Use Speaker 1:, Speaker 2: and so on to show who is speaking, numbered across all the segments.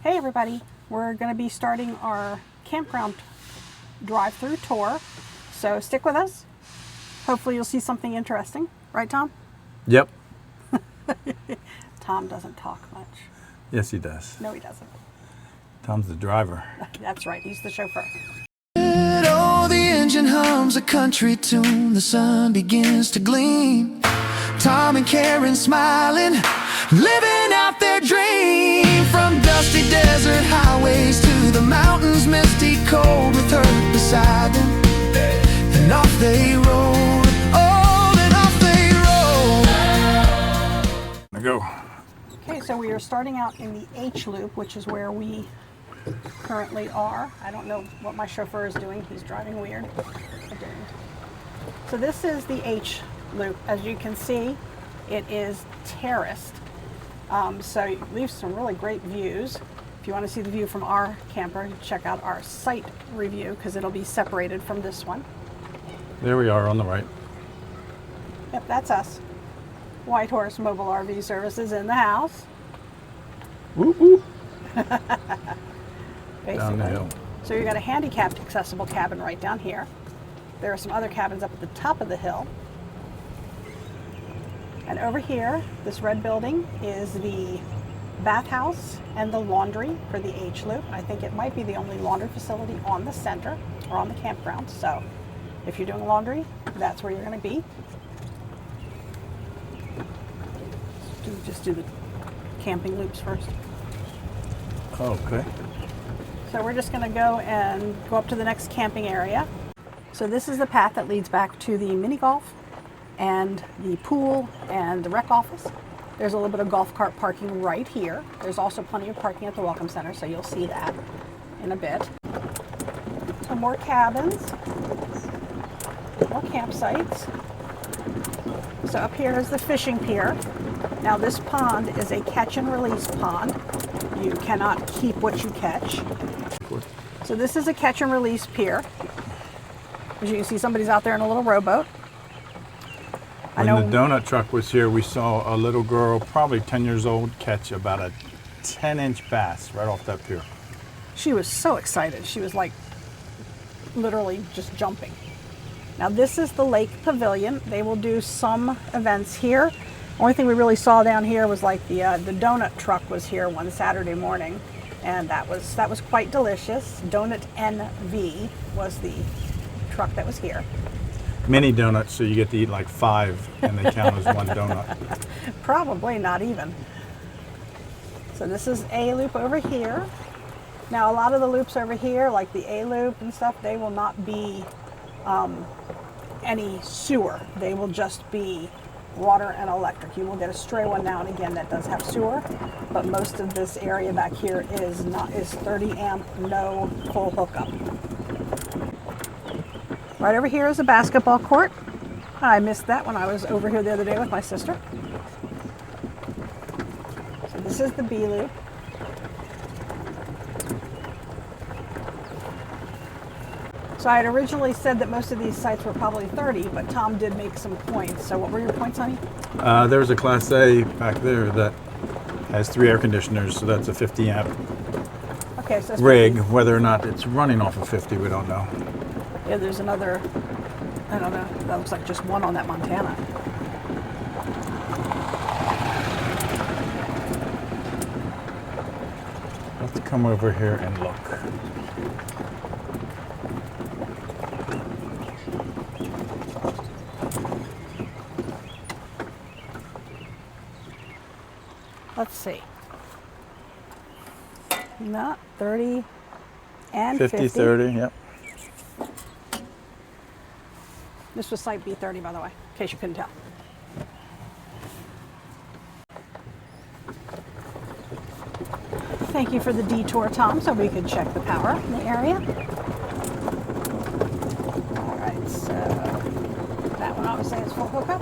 Speaker 1: Hey everybody, we're going to be starting our campground drive-through tour, so stick with us. Hopefully you'll see something interesting. Right, Tom?
Speaker 2: Yep.
Speaker 1: Tom doesn't talk much.
Speaker 2: Yes, he does.
Speaker 1: No, he doesn't.
Speaker 2: Tom's the driver.
Speaker 1: That's right, he's the chauffeur.
Speaker 3: Oh, the engine hums a country tune, the sun begins to gleam. Tom and Karen smiling, living out their dream. From dusty desert highways to the mountains misty cold, with her beside them. And off they roll, oh, and off they roll.
Speaker 2: There we go.
Speaker 1: Okay, so we are starting out in the H loop, which is where we currently are. I don't know what my chauffeur is doing. He's driving weird. I didn't. So this is the H loop. As you can see, it is terraced. So it leaves some really great views. If you want to see the view from our camper, check out our site review because it'll be separated from this one.
Speaker 2: There we are on the right.
Speaker 1: Yep, that's us. White Horse Mobile RV Services in the house.
Speaker 2: Woo woo.
Speaker 1: Basically.
Speaker 2: Down the hill.
Speaker 1: So you've got a handicapped accessible cabin right down here. There are some other cabins up at the top of the hill. And over here, this red building is the bathhouse and the laundry for the H loop. I think it might be the only laundry facility on the center or on the campground. So if you're doing laundry, that's where you're going to be. Just do the camping loops first.
Speaker 2: Okay.
Speaker 1: So we're just going to go up to the next camping area. So this is the path that leads back to the mini golf and the pool and the rec office. There's a little bit of golf cart parking right here. There's also plenty of parking at the Welcome Center, so you'll see that in a bit. So more cabins, more campsites. So up here is the fishing pier. Now this pond is a catch and release pond. You cannot keep what you catch. So this is a catch and release pier. As you can see, somebody's out there in a little rowboat.
Speaker 2: When the donut truck was here, we saw a little girl, probably 10 years old, catch about a 10-inch bass right off that pier.
Speaker 1: She was so excited. She was like literally just jumping. Now this is the Lake Pavilion. They will do some events here. Only thing we really saw down here was like the donut truck was here one Saturday morning, and that was quite delicious. Donut NV was the truck that was here.
Speaker 2: Mini donuts, so you get to eat like 5 and they count as one donut.
Speaker 1: Probably not even. So this is A loop over here. Now a lot of the loops over here, like the A loop and stuff, they will not be any sewer. They will just be water and electric. You will get a stray one now and again that does have sewer, but most of this area back here is 30 amp, no full hookup. Right over here is a basketball court. I missed that when I was over here the other day with my sister. So this is the B loop. So I had originally said that most of these sites were probably 30, but Tom did make some points. So what were your points, honey?
Speaker 2: There's a Class A back there that has 3 air conditioners, so that's a 50 amp
Speaker 1: Okay, so
Speaker 2: rig. Whether or not it's running off of 50, we don't know.
Speaker 1: Yeah, there's another, I don't know, that looks like just one on that Montana.
Speaker 2: Let's come over here and look.
Speaker 1: Let's see. Not 30 and
Speaker 2: 50, 30, yep.
Speaker 1: This was site B30, by the way, in case you couldn't tell. Thank you for the detour, Tom, so we could check the power in the area. All right, so that one obviously is full hookup.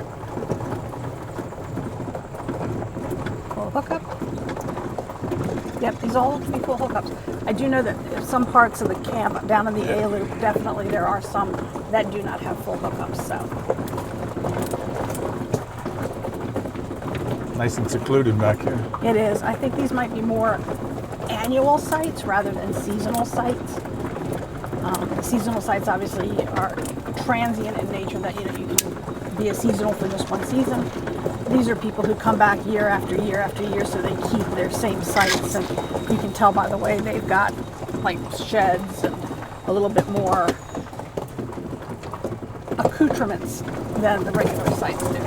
Speaker 1: Full hookup. Yep, these all look to be full hookups. I do know that some parts of the camp down in the A loop, definitely there are some that do not have full hookups. So
Speaker 2: Nice and secluded back here.
Speaker 1: it is. I think these might be more annual sites rather than seasonal sites. Seasonal sites obviously are transient in nature, that you can be a seasonal for just one season. These are people who come back year after year after year, so they keep their same sites, and you can tell by the way they've got like sheds and a little bit more accoutrements than the regular sites do.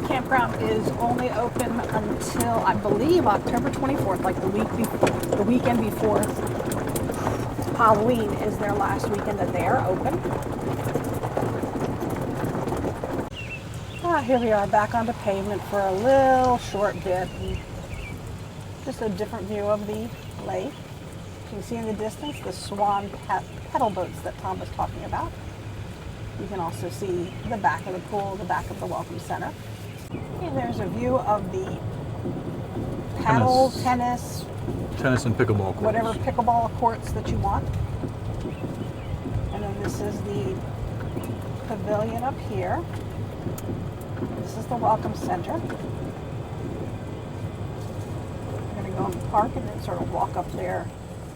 Speaker 1: Campground is only open until, I believe, October 24th, like the weekend before Halloween is their last weekend that they are open. Here we are back onto pavement for a little short bit. Just a different view of the lake. You can see in the distance the swan pedal boats that Tom was talking about. You can also see the back of the pool, the back of the Welcome Center. And there's a view of the paddle, tennis
Speaker 2: and pickleball courts.
Speaker 1: Whatever pickleball courts that you want. And then this is the pavilion up here. This is the Welcome Center. We're going to go in the park and then sort of walk up there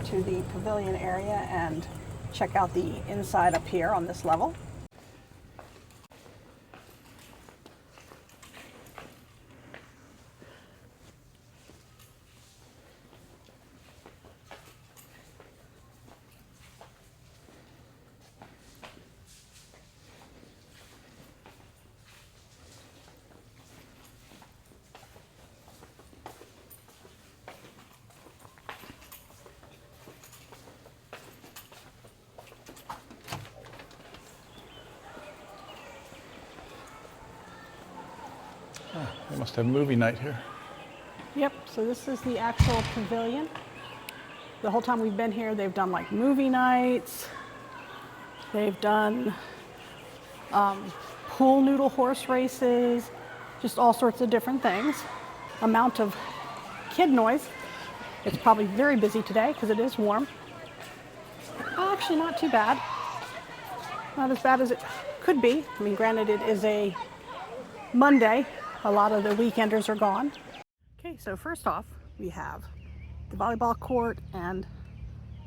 Speaker 1: to the pavilion area and check out the inside up here on this level.
Speaker 2: They must have movie night here.
Speaker 1: Yep, so this is the actual pavilion. The whole time we've been here, they've done like movie nights. They've done pool noodle horse races, just all sorts of different things. Amount of kid noise. It's probably very busy today because it is warm. Actually, not too bad. Not as bad as it could be. I mean, granted, it is a Monday. A lot of the weekenders are gone. Okay, so first off, we have the volleyball court, and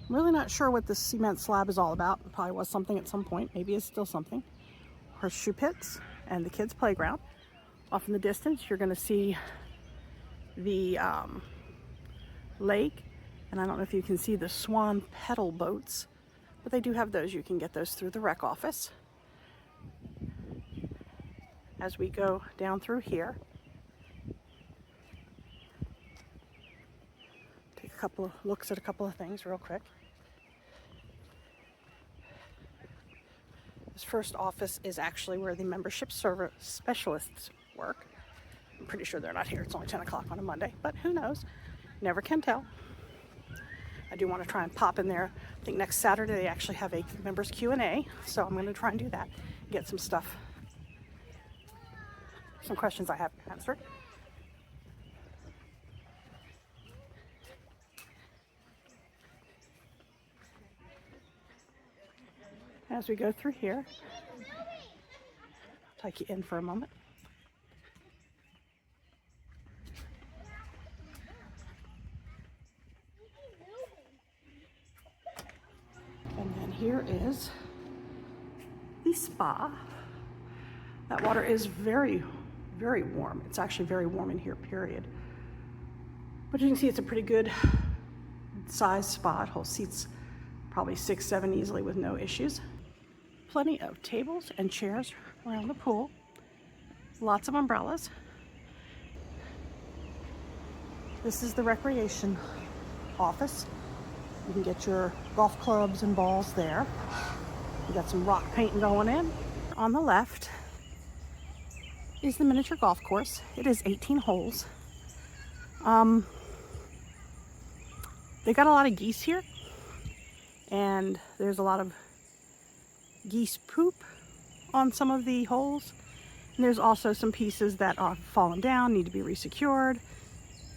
Speaker 1: I'm really not sure what this cement slab is all about. It probably was something at some point. Maybe it's still something. Horseshoe pits and the kids' playground. Off in the distance, you're going to see the lake, and I don't know if you can see the swan pedal boats, but they do have those. You can get those through the rec office. As we go down through here, take a couple of looks at a couple of things real quick. This first office is actually where the membership service specialists work. I'm pretty sure they're not here. It's only 10 o'clock on a Monday, but who knows? Never can tell. I do want to try and pop in there. I think next Saturday they actually have a members Q&A, so I'm going to try and do that, get some stuff, some questions I have answered. As we go through here, I'll take you in for a moment. And then here is the spa. That water is very, very warm. It's actually very warm in here, period. But you can see it's a pretty good size spa. It holds seats probably 6, 7 easily with no issues. Plenty of tables and chairs around the pool. Lots of umbrellas. This is the recreation office. You can get your golf clubs and balls there. We got some rock painting going in. On the left is the miniature golf course. It is 18 holes. They got a lot of geese here, and there's a lot of geese poop on some of the holes. And there's also some pieces that are fallen down, need to be resecured.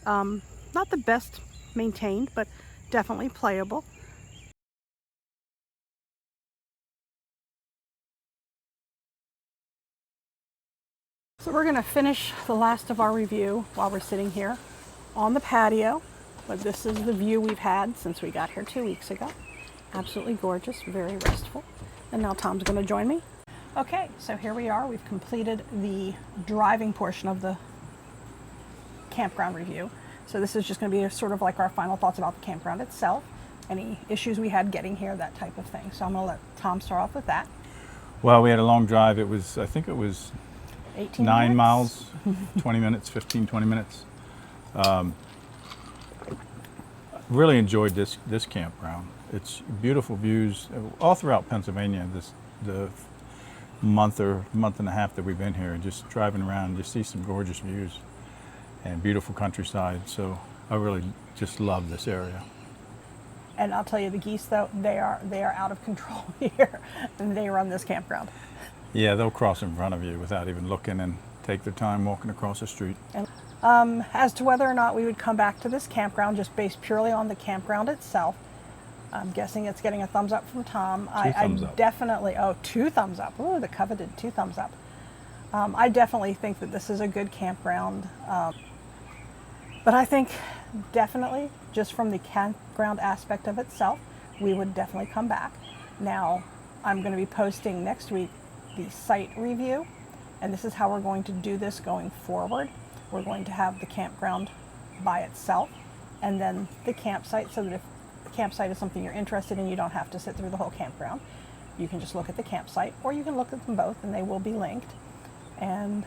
Speaker 1: Not the best maintained, but definitely playable. So we're going to finish the last of our review while we're sitting here on the patio. But this is the view we've had since we got here 2 weeks ago. Absolutely gorgeous, very restful. And now Tom's going to join me. Okay, so here we are. We've completed the driving portion of the campground review. So this is just going to be sort of like our final thoughts about the campground itself, any issues we had getting here, that type of thing. So I'm going to let Tom start off with that.
Speaker 2: Well, we had a long drive. It was, I think it was
Speaker 1: 18
Speaker 2: 9
Speaker 1: minutes?
Speaker 2: miles, 20 minutes, 15, 20 minutes. Really enjoyed this campground. It's beautiful views all throughout Pennsylvania. The month and a half that we've been here, just driving around, just see some gorgeous views and beautiful countryside. So I really just love this area.
Speaker 1: And I'll tell you, the geese, though, they are out of control here, and they run this campground.
Speaker 2: Yeah, they'll cross in front of you without even looking and take their time walking across the street.
Speaker 1: And, as to whether or not we would come back to this campground, just based purely on the campground itself, I'm guessing it's getting a thumbs up from Tom.
Speaker 2: Thumbs up.
Speaker 1: Definitely, 2 thumbs up. Ooh, the coveted 2 thumbs up. I definitely think that this is a good campground. But I think definitely, just from the campground aspect of itself, we would definitely come back. Now, I'm going to be posting next week the site review, and this is how we're going to do this going forward. We're going to have the campground by itself, and then the campsite, so that if the campsite is something you're interested in, you don't have to sit through the whole campground. You can just look at the campsite, or you can look at them both, and they will be linked. And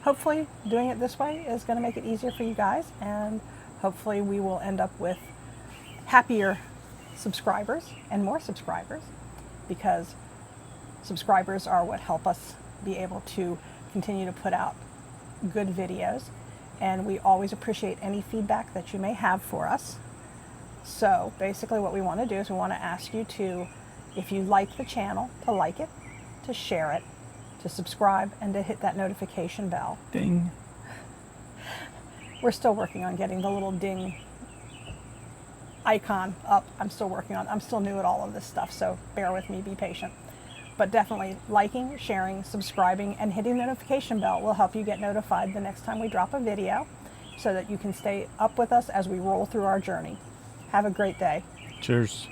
Speaker 1: hopefully doing it this way is going to make it easier for you guys, and hopefully we will end up with happier subscribers and more subscribers, because subscribers are what help us be able to continue to put out good videos, and we always appreciate any feedback that you may have for us. So basically what we want to do is we want to ask you to, if you like the channel, to like it, to share it, to subscribe, and to hit that notification bell.
Speaker 2: Ding.
Speaker 1: We're still working on getting the little ding icon up. I'm still new at all of this stuff, so bear with me, be patient. But definitely liking, sharing, subscribing, and hitting the notification bell will help you get notified the next time we drop a video, so that you can stay up with us as we roll through our journey. Have a great day.
Speaker 2: Cheers.